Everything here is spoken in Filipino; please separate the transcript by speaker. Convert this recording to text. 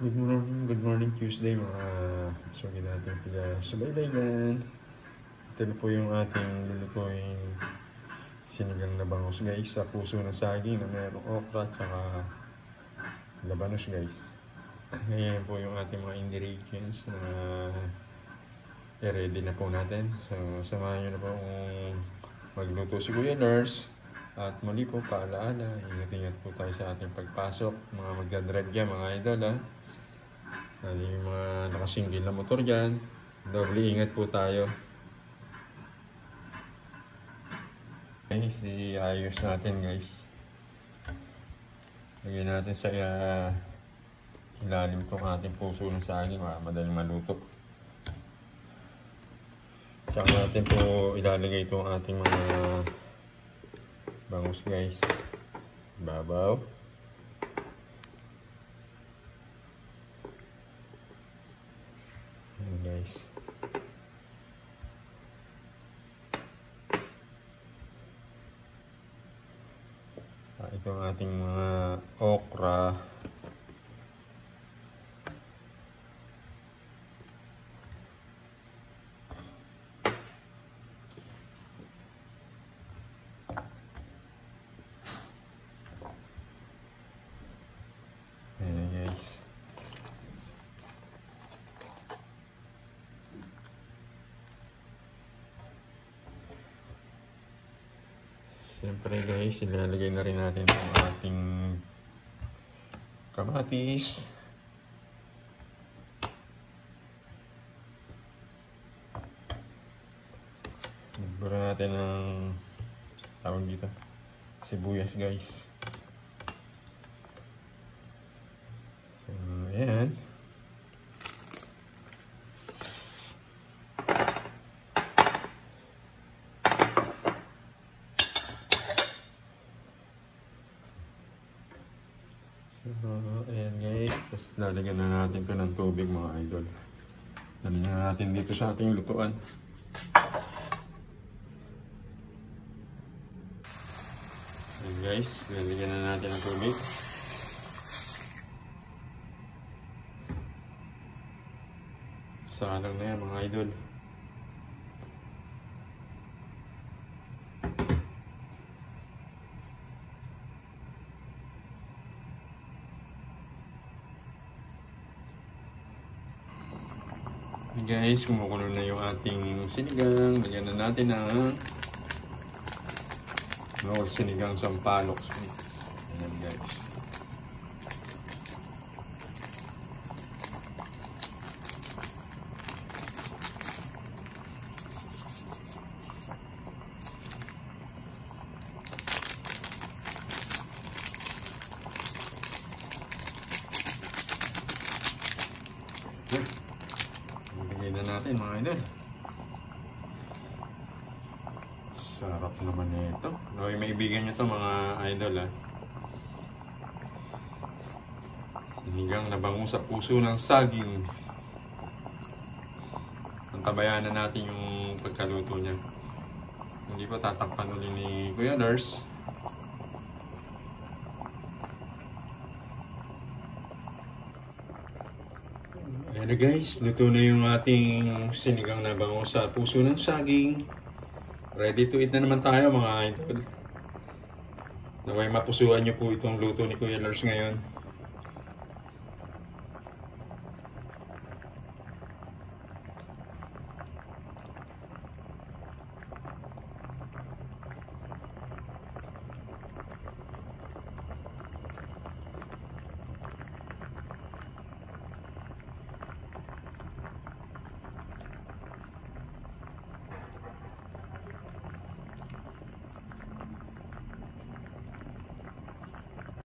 Speaker 1: Good morning Tuesday mga sugid natin pila sa baybayan. Ito na po yung ating lulutuin sinigang na bangus guys, sa puso ng saging na mayroong okra at saka labanos guys. Ngayon po yung ating mga ingredients na ready na po natin. So samahan nyo na po kung magluto si Kuya Lars. At muli po, paalaala, ingat-ingat po tayo sa ating pagpasok, mga magdadrive dyan, mga idol ha. Yung mga nakasinggil na motor dyan, doble ingat po tayo. Okay, ayos natin guys. Lagyan natin sa ilalim itong ating puso ng saging, madaling maluto. Tsaka natin po ilalagay itong ating mga bangus guys, babaw. Ayan guys. Ito ang ating mga okra. Siyempre guys, ilalagay na rin natin ang ating kamatis. Nagburan natin ng tawag dito, sibuyas guys. So, ayan. Ayan guys, tapos lalagyan na natin ito ng tubig mga idol. Lalagyan na natin dito sa ating lutuan. Ayan guys, lalagyan na natin ng tubig. Salang na yan mga idol. Guys, kumukulo na yung ating sinigang. Lagyan na natin ng sinigang sampalok. Ayan guys. Lagyan na natin mga idol. Sarap naman ito. Okay, maibigan nyo ito mga idol ha. Sinigang na bangus sa puso ng saging. Antabayan na natin yung pagkaluto niya. Hindi pa tatakpan ulit ni Kuya Lars. Ayan guys, luto na yung ating sinigang na bangus sa puso ng saging. Ready to eat na naman tayo mga idol. Naway mapusuan nyo po itong luto ni Kuya Lars ngayon.